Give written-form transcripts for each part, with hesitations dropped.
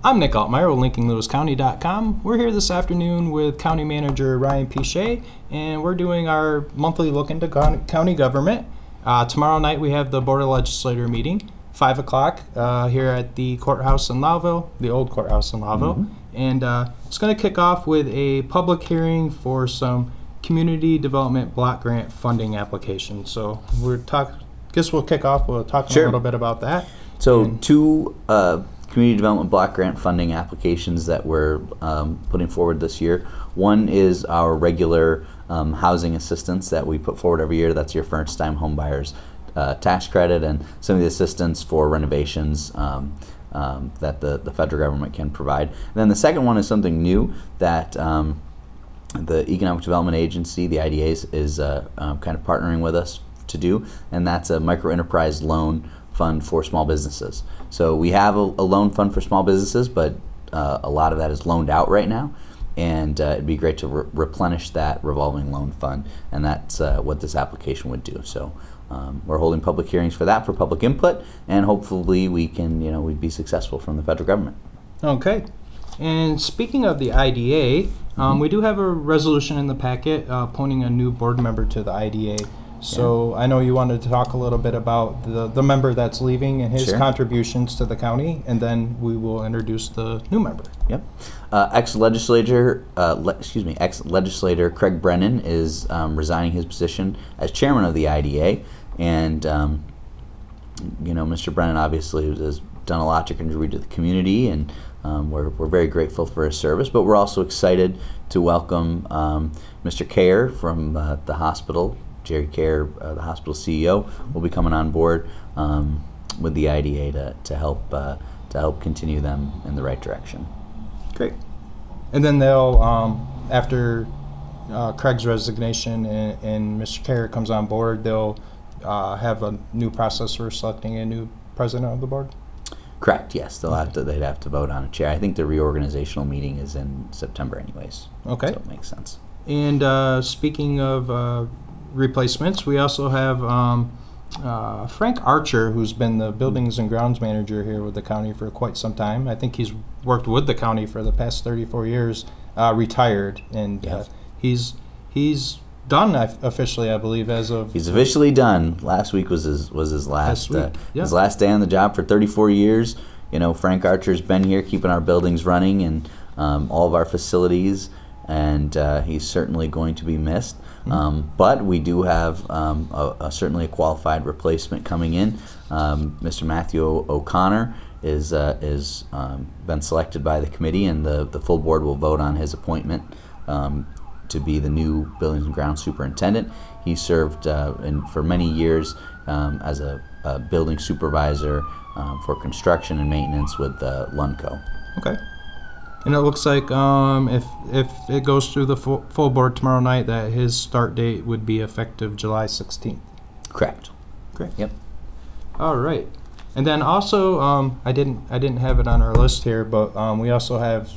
I'm Nick Altmeyer with linkinglewiscounty.com. We're here this afternoon with County Manager Ryan Piche, and we're doing our monthly look into county government. Tomorrow night we have the Board of Legislature meeting, 5 o'clock here at the courthouse in Lowville, the old courthouse in Lowville. And it's going to kick off with a public hearing for some community development block grant funding applications. So guess we'll kick off with talking a little bit about that. So two community development block grant funding applications that we're putting forward this year. One is our regular housing assistance that we put forward every year. That's your first-time home buyers tax credit and some of the assistance for renovations that the federal government can provide. And then the second one is something new that the Economic Development Agency, the IDA, is kind of partnering with us to do, and that's a micro enterprise loan fund for small businesses. So we have a loan fund for small businesses, but a lot of that is loaned out right now, and it'd be great to replenish that revolving loan fund, and that's what this application would do. So we're holding public hearings for that, for public input, and hopefully we can, we'd be successful from the federal government. Okay. And speaking of the IDA, we do have a resolution in the packet appointing a new board member to the IDA. So I know you wanted to talk a little bit about the member that's leaving and his contributions to the county, and then we will introduce the new member. Yep. Ex-legislator Craig Brennan is resigning his position as chairman of the IDA, and Mr. Brennan obviously has done a lot to contribute to the community, and we're very grateful for his service. But we're also excited to welcome Mr. Kerr from the hospital. Jerry Kerr, the hospital CEO, will be coming on board with the IDA to help continue them in the right direction. Great. And then they'll, after Craig's resignation and Mr. Kerr comes on board, they'll have a new process for selecting a new president of the board? Correct, yes. They'd have to vote on a chair. I think the reorganizational meeting is in September anyways. Okay. So it makes sense. And speaking of replacements, we also have Frank Archer, who's been the buildings and grounds manager here with the county for quite some time. I think he's worked with the county for the past 34 years, retired, and he's done officially, I believe, as of... He's officially done. Last week was his last his last day on the job for 34 years. Frank Archer's been here keeping our buildings running and all of our facilities, and he's certainly going to be missed. But we do have certainly a qualified replacement coming in. Mr. Matthew O'Connor is been selected by the committee, and the full board will vote on his appointment to be the new Buildings and Grounds Superintendent. He served for many years as a building supervisor for construction and maintenance with Lunco. Okay. And it looks like if it goes through the full board tomorrow night, that his start date would be effective July 16th. Correct. Great. Yep. All right. And then also, I didn't have it on our list here, but we also have,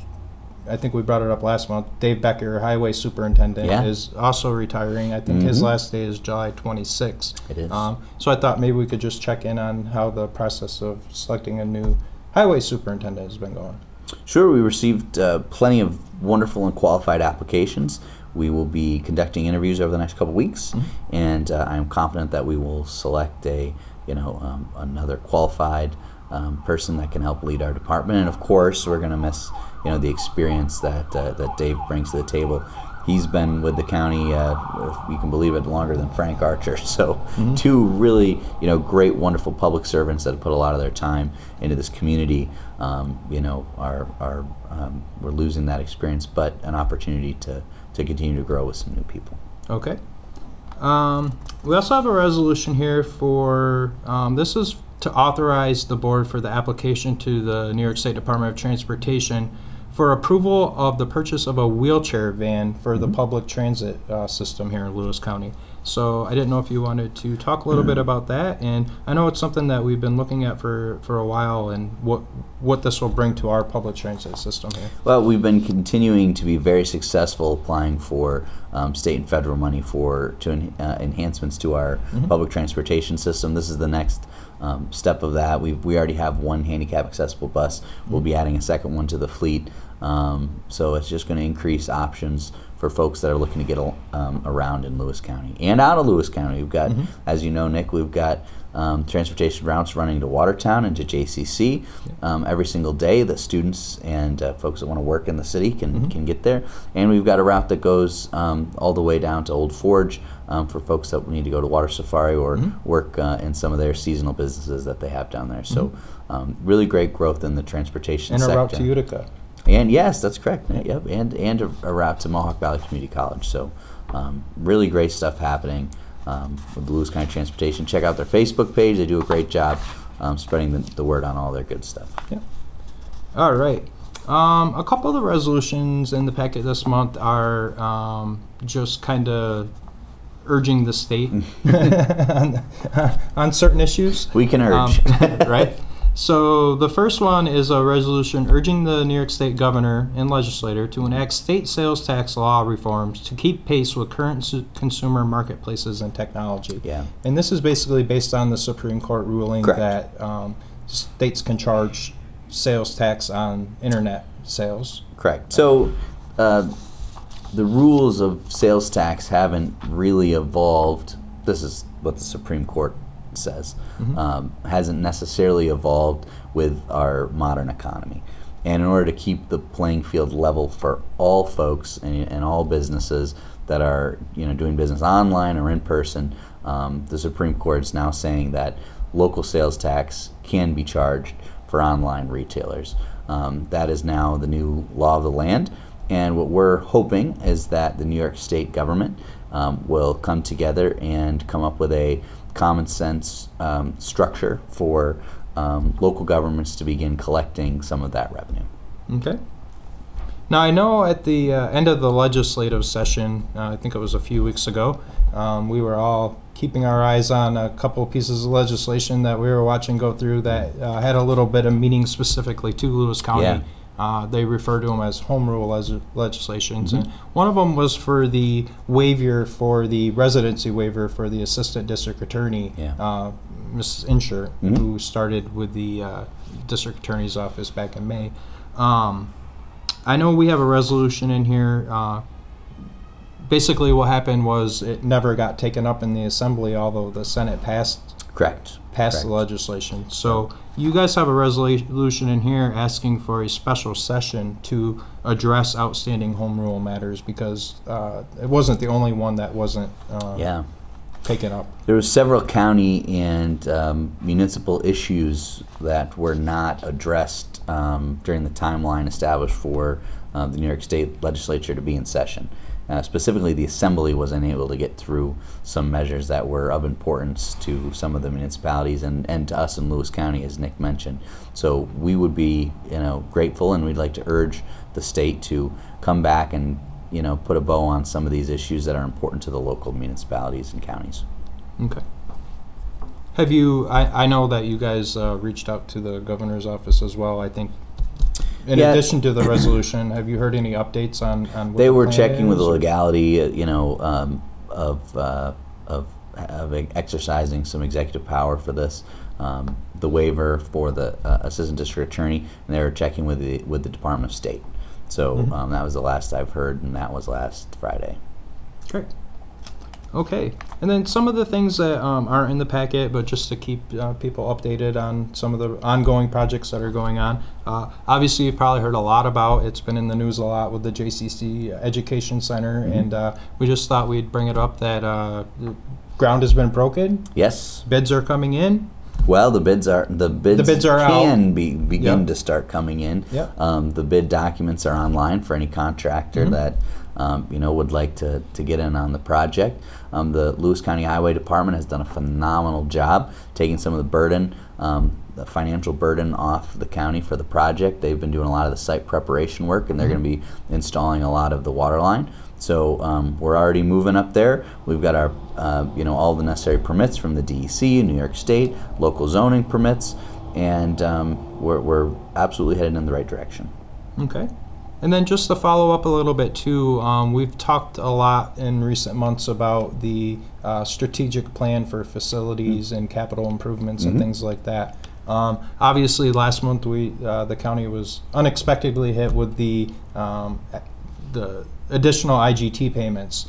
I think we brought it up last month, Dave Becker, Highway Superintendent, is also retiring. I think his last day is July 26th. It is. So I thought maybe we could just check in on how the process of selecting a new Highway Superintendent has been going. Sure, we received plenty of wonderful and qualified applications. We will be conducting interviews over the next couple weeks, and I'm confident that we will select another qualified person that can help lead our department. And of course, we're going to miss the experience that Dave brings to the table. He's been with the county, if you can believe it, longer than Frank Archer. So two really, great, wonderful public servants that have put a lot of their time into this community. We're losing that experience, but an opportunity to continue to grow with some new people. Okay. We also have a resolution here for, this is to authorize the board for the application to the New York State Department of Transportation for approval of the purchase of a wheelchair van for the public transit system here in Lewis County. So I didn't know if you wanted to talk a little bit about that, and I know it's something that we've been looking at for a while, and what this will bring to our public transit system here. Well, we've been continuing to be very successful applying for state and federal money to enhancements to our public transportation system. This is the next step of that. We already have one handicap accessible bus. We'll be adding a second one to the fleet. So it's just going to increase options for folks that are looking to get around in Lewis County and out of Lewis County. We've got, as you know, Nick, we've got transportation routes running to Watertown and to JCC every single day that students and folks that want to work in the city can get there. And we've got a route that goes all the way down to Old Forge for folks that need to go to Water Safari or work in some of their seasonal businesses that they have down there. So really great growth in the transportation sector. And a route to Utica. And yes, that's correct. Yep, and a route to Mohawk Valley Community College. So really great stuff happening with the Lewis County Transportation. Check out their Facebook page. They do a great job spreading the word on all their good stuff. Yeah. All right. A couple of the resolutions in the packet this month are just kind of urging the state on certain issues. We can urge. Right? So the first one is a resolution urging the New York State Governor and Legislature to enact state sales tax law reforms to keep pace with current consumer marketplaces and technology. Yeah. And this is basically based on the Supreme Court ruling that states can charge sales tax on internet sales. Correct. So the rules of sales tax haven't really evolved. This is what the Supreme Court says. Hasn't necessarily evolved with our modern economy. And in order to keep the playing field level for all folks and all businesses that are doing business online or in person, the Supreme Court is now saying that local sales tax can be charged for online retailers. That is now the new law of the land. And what we're hoping is that the New York State government will come together and come up with a common sense structure for local governments to begin collecting some of that revenue. Okay. Now I know at the end of the legislative session, I think it was a few weeks ago, we were all keeping our eyes on a couple of pieces of legislation that we were watching go through that had a little bit of meaning specifically to Lewis County. Yeah. They refer to them as home rule legislations. And one of them was for the waiver for the residency waiver for the assistant district attorney, Mrs. Insher, who started with the district attorney's office back in May. I know we have a resolution in here. Basically what happened was it never got taken up in the assembly, although the Senate passed the legislation. So you guys have a resolution in here asking for a special session to address outstanding home rule matters because it wasn't the only one that wasn't taken up. There were several county and municipal issues that were not addressed during the timeline established for the New York State Legislature to be in session. Specifically, the Assembly was unable to get through some measures that were of importance to some of the municipalities and to us in Lewis County, as Nick mentioned. So we would be, grateful, and we'd like to urge the state to come back and, put a bow on some of these issues that are important to the local municipalities and counties. Okay. Have you? I know that you guys reached out to the governor's office as well. I think. In addition to the resolution, have you heard any updates on what they were the plan checking is, with the or? legality, of exercising some executive power for this, the waiver for the assistant district attorney, and they were checking with the Department of State. So that was the last I've heard, and that was last Friday. Great. Okay, and then some of the things that aren't in the packet, but just to keep people updated on some of the ongoing projects that are going on. Obviously, you've probably heard a lot about, it's been in the news a lot with the JCCC Education Center, and we just thought we'd bring it up that ground has been broken. Yes. Bids are coming in. Well, the bids can out. begin to start coming in. Yep. The bid documents are online for any contractor that would like to get in on the project. The Lewis County Highway Department has done a phenomenal job taking some of the burden, the financial burden off the county for the project. They've been doing a lot of the site preparation work, and they're going to be installing a lot of the water line. So we're already moving up there. We've got our, all the necessary permits from the DEC, New York State, local zoning permits, and we're absolutely headed in the right direction. Okay. And then just to follow up a little bit too, we've talked a lot in recent months about the strategic plan for facilities and capital improvements and things like that. Obviously, last month the county was unexpectedly hit with the additional IGT payments.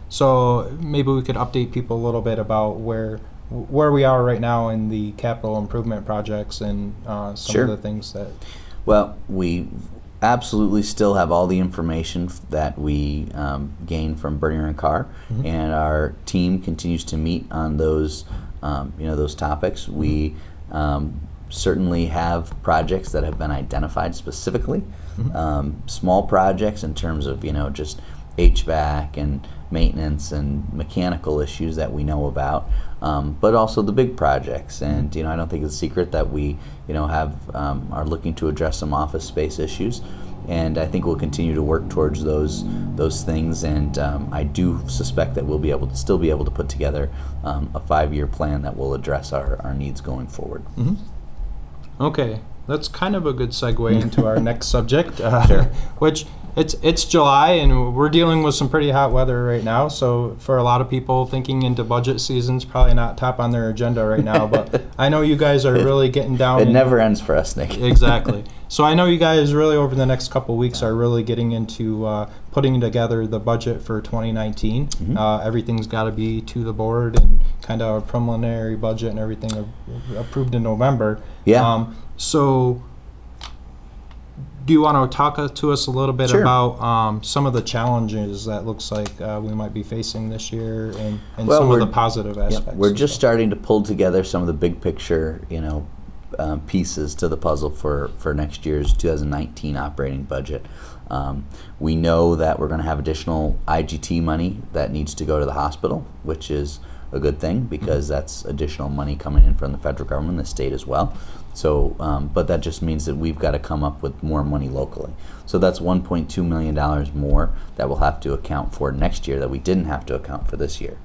So maybe we could update people a little bit about where we are right now in the capital improvement projects and some of the things that. Well, we absolutely still have all the information that we gained from Bernier and Carr, and our team continues to meet on those, those topics. We certainly have projects that have been identified specifically, small projects in terms of just HVAC and maintenance and mechanical issues that we know about, but also the big projects. And I don't think it's a secret that we are looking to address some office space issues, and I think we'll continue to work towards those things. And I do suspect that we'll still be able to put together a 5-year plan that will address our needs going forward. Okay, that's kind of a good segue into our next subject, which it's July and we're dealing with some pretty hot weather right now. So for a lot of people, thinking into budget season's probably not top on their agenda right now. But I know you guys are really getting down. It never ends for us, Nick. Exactly. So I know you guys really over the next couple of weeks are really getting into putting together the budget for 2019. Everything's got to be to the board and kind of a preliminary budget and everything approved in November. Yeah. So do you want to talk to us a little bit about some of the challenges that looks like we might be facing this year and some of the positive aspects? We're just starting to pull together some of the big picture, pieces to the puzzle for next year's 2019 operating budget. We know that we're going to have additional IGT money that needs to go to the hospital, which is a good thing because that's additional money coming in from the federal government, the state as well. So, but that just means that we've got to come up with more money locally. So that's $1.2 million more that we'll have to account for next year that we didn't have to account for this year.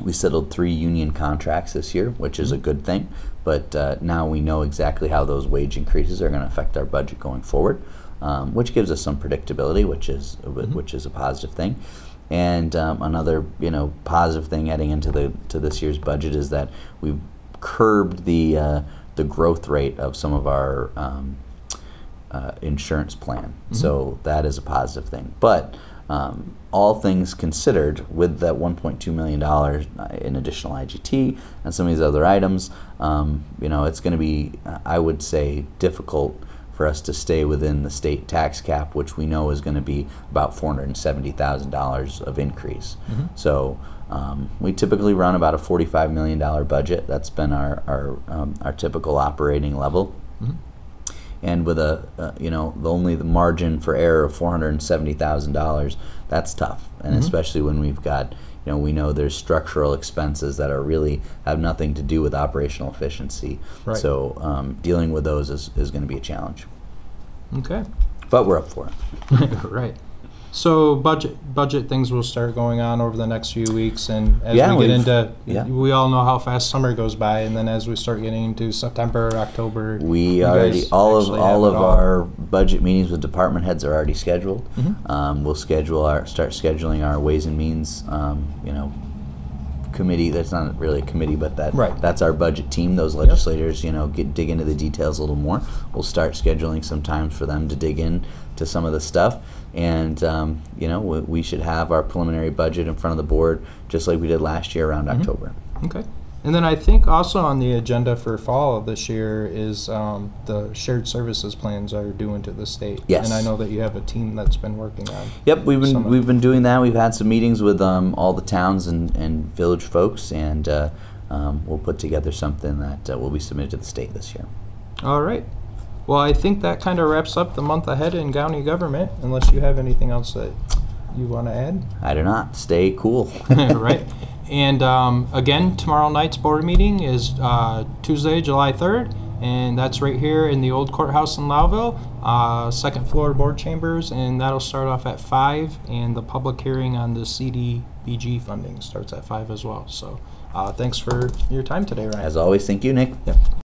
We settled 3 union contracts this year, which is a good thing, but now we know exactly how those wage increases are going to affect our budget going forward, which gives us some predictability, which is a positive thing. And another positive thing heading into this year's budget is that we've curbed the growth rate of some of our insurance plan. So that is a positive thing. But all things considered, with that $1.2 million in additional IGT and some of these other items, it's going to be, I would say, difficult for us to stay within the state tax cap, which we know is going to be about $470,000 of increase. So we typically run about a $45 million budget. That's been our typical operating level. And with only the margin for error of $470,000, that's tough. And especially when we've got, we know there's structural expenses that really have nothing to do with operational efficiency. So dealing with those is going to be a challenge. Okay. But we're up for it. Right. So budget things will start going on over the next few weeks, and as we get into, we all know how fast summer goes by, and then as we start getting into September, October, we already all of our budget meetings with department heads are already scheduled. We'll start scheduling our Ways and Means, committee. That's not really a committee, but that's our budget team. Those legislators, dig into the details a little more. We'll start scheduling some times for them to dig in to some of the stuff, and we should have our preliminary budget in front of the board just like we did last year around October. Okay. And then I think also on the agenda for fall of this year is the shared services plans are due into the state. Yes. And I know that you have a team that's been working on. Yep, we've been doing that. We've had some meetings with all the towns and village folks, and we'll put together something that will be submitted to the state this year. All right. Well, I think that kind of wraps up the month ahead in county government, unless you have anything else that you want to add. I do not. Stay cool. Right. And again, tomorrow night's board meeting is Tuesday, July 3rd, and that's right here in the old courthouse in Lowville, second floor board chambers, and that'll start off at 5, and the public hearing on the CDBG funding starts at 5 as well. So thanks for your time today, Ryan. As always, thank you, Nick. Yep.